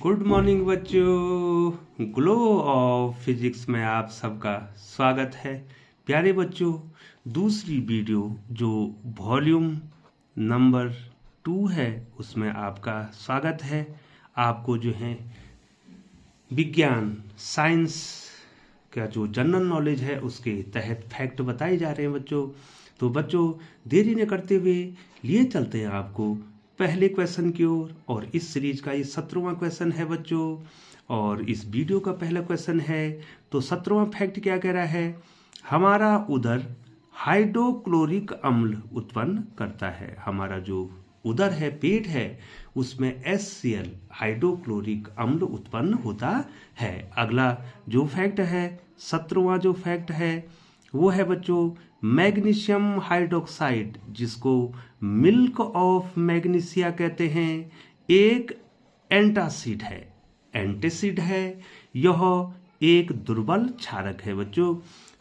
Good morning बच्चों। Glow of physics में आप सबका स्वागत है। प्यारे बच्चों, दूसरी वीडियो जो वॉल्यूम नंबर 2 है उसमें आपका स्वागत है। आपको जो है विज्ञान साइंस का जो जनरल नॉलेज है उसके तहत फैक्ट बताए जा रहे हैं बच्चों। तो बच्चों, देरी न करते हुए लिए चलते हैं आपको पहले क्वेश्चन की ओर। और इस सीरीज का ये 17वां क्वेश्चन है बच्चों। और इस वीडियो का पहला क्वेश्चन है। तो 17वां फैक्ट क्या कह रहा है? हमारा उदर हाइड्रोक्लोरिक अम्ल उत्पन्न करता है। हमारा जो उदर है, पेट है, उसमें HCl हाइड्रोक्लोरिक अम्ल उत्पन्न होता है। अगला जो फैक्ट है, 17वां जो फैक्ट है वो है बच्चों मैग्नीशियम हाइड्रोक्साइड, जिसको मिल्क ऑफ मैग्नीशिया कहते हैं, एक एंटासिड है। एंटासिड है, यह एक दुर्बल क्षारक है बच्चों।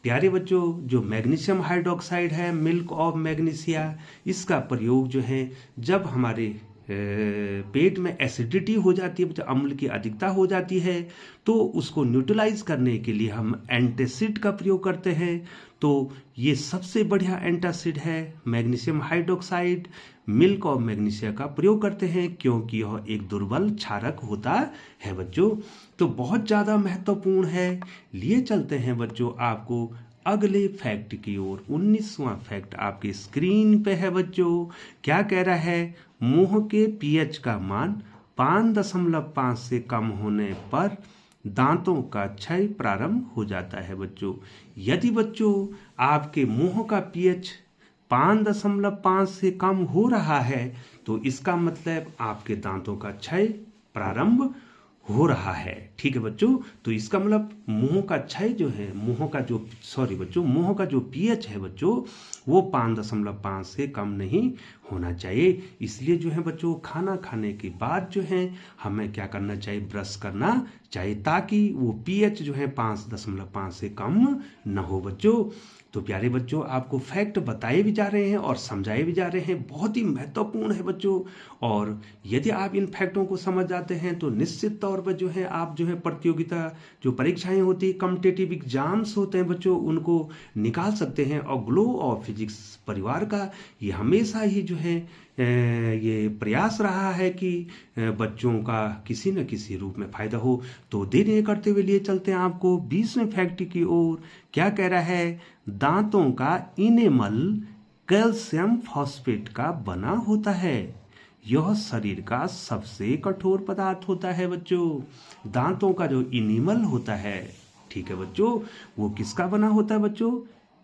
प्यारे बच्चों, जो मैग्नीशियम हाइड्रोक्साइड है, मिल्क ऑफ मैग्नीशिया, इसका प्रयोग जो है जब हमारे पेट में एसिडिटी हो जाती है, अम्ल की अधिकता हो जाती है, तो उसको न्यूट्रलाइज करने के लिए हम एंटासिड का प्रयोग करते हैं। तो ये सबसे बढ़िया एंटासिड है magnesium hydroxide. Milk of magnesia का प्रयोग करते हैं क्योंकि यह एक दुर्बल क्षारक होता है बच्चों। तो बहुत ज़्यादा महत्वपूर्ण है। लिए चलते हैं बच्चों आपको अगले फैक्ट की ओर। 19वां फैक्ट आपके स्क्रीन पे है बच्चों। क्या कह रहा है? मुंह के pH का मान 5.5 से कम होने पर दांतों का क्षय प्रारंभ हो जाता है बच्चों। यदि बच्चों आपके मुंह का pH 5.5 से कम हो रहा है तो इसका मतलब आपके दांतों का क्षय प्रारंभ हो रहा है। ठीक है बच्चों, तो इसका मतलब मुंह का क्षय जो है, मुंह का जो pH है बच्चों, वो 5.5 से कम नहीं होना चाहिए। इसलिए जो है बच्चों खाना खाने के बाद जो है हमें क्या करना चाहिए? ब्रश करना चाहिए, ताकि वो pH जो है 5.5 से कम न हो बच्चों। तो प्यारे बच्चों, आपको फैक्ट बताए भी जा रहे हैं और समझाए भी जा रहे हैं। बहुत ही महत्वपूर्ण है बच्चों। और यदि आप इन फैक्टों को समझ जाते हैं तो निश्चित तौर पर जो है आप जो है प्रतियोगिता जो परीक्षाएं होती है, कॉम्पिटिटिव एग्जाम्स होते हैं बच्चों, उनको निकाल सकते हैं। और ग्लो ऑफ फिजिक्स परिवार का ये हमेशा ही जो है ये प्रयास रहा है कि बच्चों का किसी न किसी रूप में फायदा हो। तो देर नहीं करते हुए लिए चलते हैं आपको 20वें फैक्ट की ओर। क्या कह रहा है? दांतों का इनेमल कैल्शियम फॉस्फेट का बना होता है। यह शरीर का सबसे कठोर पदार्थ होता है बच्चों। दांतों का जो इनेमल होता है, ठीक है बच्चों, वो किसका बना होता है बच्चों?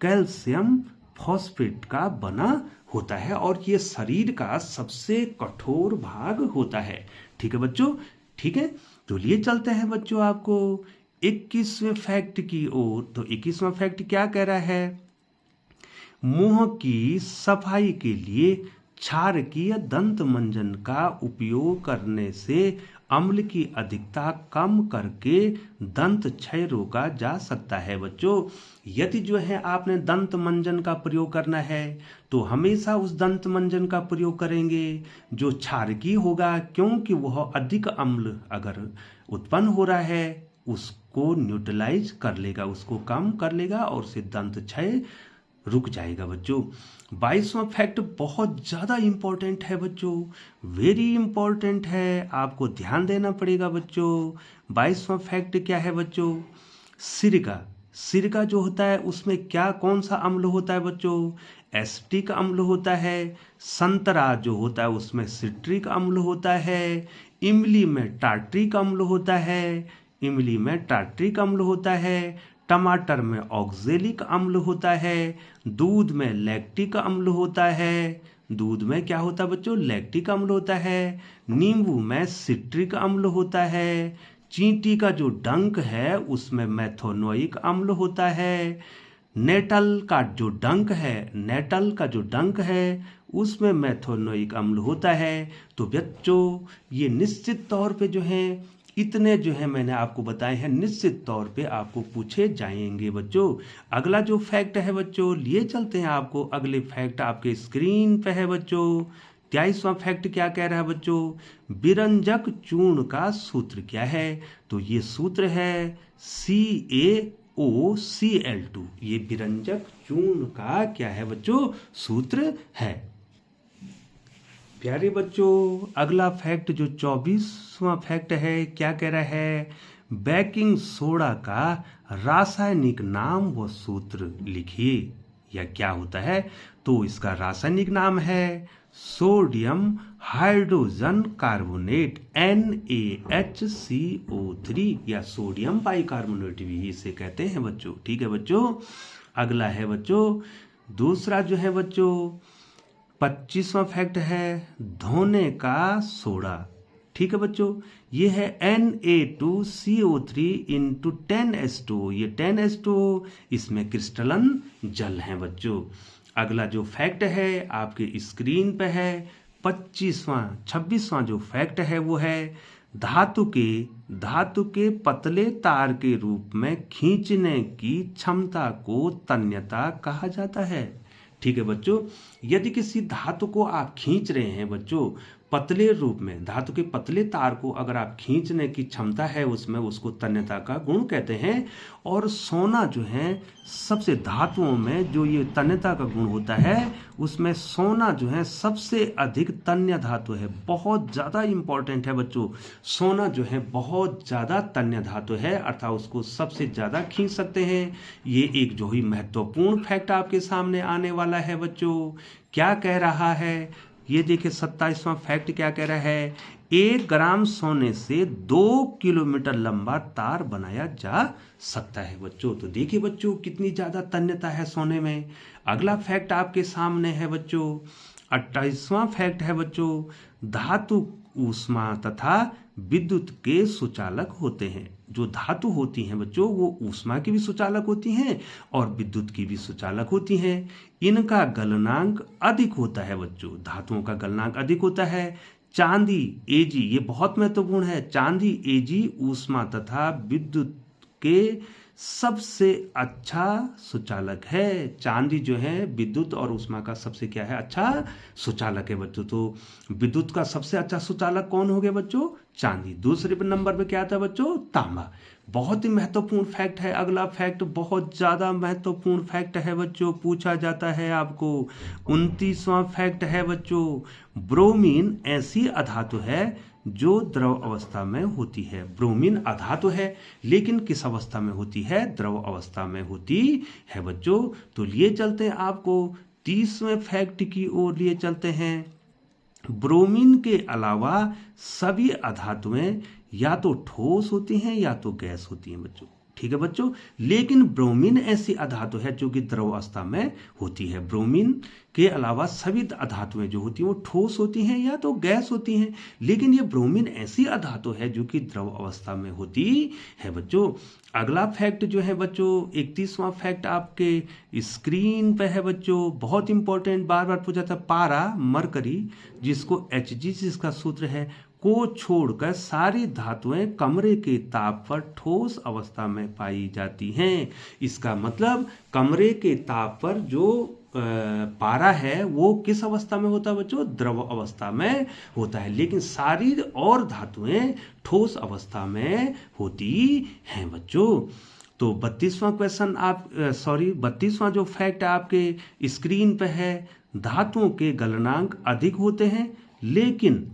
कैल्शियम फॉस्फेट का बना होता है। और ये शरीर का सबसे कठोर भाग होता है। ठीक है बच्चों, ठीक है। तो लिए चलते हैं बच्चों आपको 21वें फैक्ट की ओर। तो 21वां फैक्ट क्या कह रहा है? मुंह की सफाई के लिए क्षारकीय दंत मंजन का उपयोग करने से अम्ल की अधिकता कम करके दंत क्षय रोका जा सकता है बच्चों। यदि जो है आपने दंत मंजन का प्रयोग करना है तो हमेशा उस दंत मंजन का प्रयोग करेंगे जो क्षारकीय होगा, क्योंकि वह अधिक अम्ल अगर उत्पन्न हो रहा है उसको न्यूट्रलाइज कर लेगा, उसको कम कर लेगा और उससे दंत क्षय रुक जाएगा बच्चों। 22वां फैक्ट बहुत ज़्यादा इंपॉर्टेंट है बच्चों, वेरी इंपॉर्टेंट है, आपको ध्यान देना पड़ेगा बच्चों। 22वां फैक्ट क्या है बच्चों? सिरका जो होता है उसमें क्या कौन सा अम्ल होता है बच्चों? एसिटिक अम्ल होता है। संतरा जो होता है उसमें सिट्रिक अम्ल होता है। इमली में टार्ट्रिक अम्ल होता है। टमाटर में ऑक्जेलिक अम्ल होता है। दूध में लैक्टिक अम्ल होता है। दूध में क्या होता है बच्चों? लैक्टिक अम्ल होता है। नींबू में सिट्रिक अम्ल होता है। चींटी का जो डंक है उसमें मेथोनोइक अम्ल होता है। नेटल का जो डंक है उसमें मेथोनोइक अम्ल होता है। तो बच्चों ये निश्चित तौर पे जो है इतने जो है मैंने आपको बताए हैं, निश्चित तौर पे आपको पूछे जाएंगे बच्चों। अगला जो फैक्ट है बच्चों, लिए चलते हैं आपको अगले फैक्ट। आपके स्क्रीन पे है बच्चों। 23वां फैक्ट क्या कह रहा है बच्चों, विरंजक चूर्ण का सूत्र क्या है, तो ये सूत्र है CaOCl2। ये विरंजक चूर्ण का क्या है बच्चों, सूत्र है। प्यारे बच्चों अगला फैक्ट जो 24वां फैक्ट है क्या कह रहा है, बेकिंग सोडा का रासायनिक नाम व सूत्र लिखिए, या क्या होता है, तो इसका रासायनिक नाम है सोडियम हाइड्रोजन कार्बोनेट NaHCO3, या सोडियम बाइकार्बोनेट भी इसे कहते हैं बच्चों। ठीक है बच्चों। अगला है बच्चों दूसरा जो है बच्चों 25वां फैक्ट है धोने का सोडा। ठीक है बच्चों, ये है Na2CO3 इंटू 10H2। ये 10H2 इसमें क्रिस्टलन जल है बच्चों। अगला जो फैक्ट है आपके स्क्रीन पे है 26वां जो फैक्ट है वो है धातु के पतले तार के रूप में खींचने की क्षमता को तन्यता कहा जाता है। ठीक है बच्चों, यदि किसी धातु को आप खींच रहे हैं बच्चों पतले रूप में, धातु के पतले तार को अगर आप खींचने की क्षमता है उसमें, उसको तन्यता का गुण कहते हैं। और सोना जो है सबसे धातुओं में जो ये तन्यता का गुण होता है उसमें सोना जो है सबसे अधिक तन्य धातु है, बहुत ज़्यादा इंपॉर्टेंट है बच्चों। सोना जो है बहुत ज़्यादा तन्य धातु है, अर्थात उसको सबसे ज़्यादा खींच सकते हैं। ये एक जो ही महत्वपूर्ण फैक्ट आपके सामने आने वाला है बच्चों। क्या कह रहा है ये देखिए 27वां फैक्ट क्या कह रहा है, 1 ग्राम सोने से 2 किलोमीटर लंबा तार बनाया जा सकता है बच्चों। तो देखिए बच्चों कितनी ज्यादा तन्यता है सोने में। अगला फैक्ट आपके सामने है बच्चों 28वां फैक्ट है बच्चों, धातु ऊष्मा तथा विद्युत के सुचालक होते हैं। जो धातु होती हैं बच्चों वो ऊष्मा की भी सुचालक होती हैं और विद्युत की भी सुचालक होती हैं। इनका गलनांक अधिक होता है बच्चों, धातुओं का गलनांक अधिक होता है। चांदी Ag, ये बहुत महत्वपूर्ण है, चांदी Ag ऊष्मा तथा विद्युत के सबसे अच्छा सुचालक है। चांदी जो है विद्युत और ऊष्मा का सबसे क्या है, अच्छा सुचालक है बच्चों। तो विद्युत का सबसे अच्छा सुचालक कौन हो गया बच्चों, चांदी। दूसरे नंबर पे क्या आता है बच्चों, तांबा। बहुत ही महत्वपूर्ण फैक्ट है। अगला फैक्ट बहुत ज्यादा महत्वपूर्ण फैक्ट है बच्चों, पूछा जाता है आपको। 29वां फैक्ट है बच्चों, ब्रोमीन ऐसी अधातु है जो द्रव अवस्था में होती है। ब्रोमीन अधातु है लेकिन किस अवस्था में होती है, द्रव अवस्था में होती है बच्चों। तो लिए चलते हैं आपको 30वें फैक्ट की ओर लिए चलते हैं। ब्रोमीन के अलावा सभी अधातुएं या तो ठोस होती हैं या तो गैस होती हैं बच्चों। ठीक है बच्चों, लेकिन ब्रोमीन ऐसी अधातु है जो कि द्रव अवस्था में होती है। ब्रोमीन के अलावा सभी अधातुएं जो होती हैं वो ठोस होती हैं या तो गैस होती हैं, लेकिन ये ब्रोमीन ऐसी अधातु है जो कि द्रव अवस्था में होती है बच्चों। अगला फैक्ट जो है बच्चों 31वां फैक्ट आपके स्क्रीन पे है बच्चों, बहुत इंपॉर्टेंट, बार बार पूछा था। पारा मरकरी जिसको Hg जिसका सूत्र है को छोड़कर सारी धातुएं कमरे के ताप पर ठोस अवस्था में पाई जाती हैं। इसका मतलब कमरे के ताप पर जो पारा है वो किस अवस्था में होता है बच्चों, द्रव अवस्था में होता है, लेकिन सारी और धातुएं ठोस अवस्था में होती हैं बच्चों। तो 32वां क्वेश्चन 32वां जो फैक्ट आपके स्क्रीन पे है, धातुओं के गलनांक अधिक होते हैं, लेकिन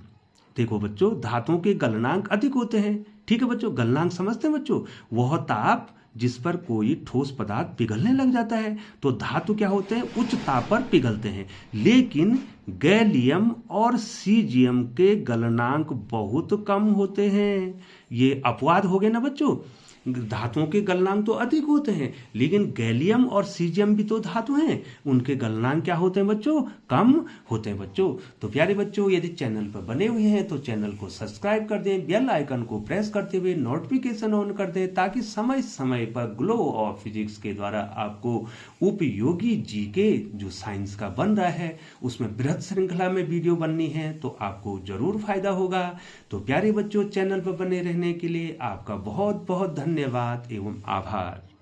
देखो बच्चों धातुओं के गलनांक अधिक होते हैं। ठीक है बच्चों, गलनांक समझते हैं बच्चों, वह ताप जिस पर कोई ठोस पदार्थ पिघलने लग जाता है। तो धातु क्या होते हैं, उच्च ताप पर पिघलते हैं, लेकिन गैलियम और सीजियम के गलनांक बहुत कम होते हैं। ये अपवाद हो गए ना बच्चों, धातुओं के गलनांक तो अधिक होते हैं, लेकिन गैलियम और सीजियम भी तो धातु हैं, उनके गलनांक क्या होते हैं बच्चों, कम होते हैं बच्चों। तो प्यारे बच्चों यदि चैनल पर बने हुए हैं तो चैनल को सब्सक्राइब कर दें, बेल आइकन को प्रेस करते हुए नोटिफिकेशन ऑन कर दें, ताकि समय समय पर ग्लो ऑफ फिजिक्स के द्वारा आपको उपयोगी जीके जो साइंस का बन रहा है उसमें बृहद श्रृंखला में वीडियो बननी है, तो आपको जरूर फायदा होगा। तो प्यारे बच्चों चैनल पर बने रहने के लिए आपका बहुत बहुत धन्यवाद एवं आभार।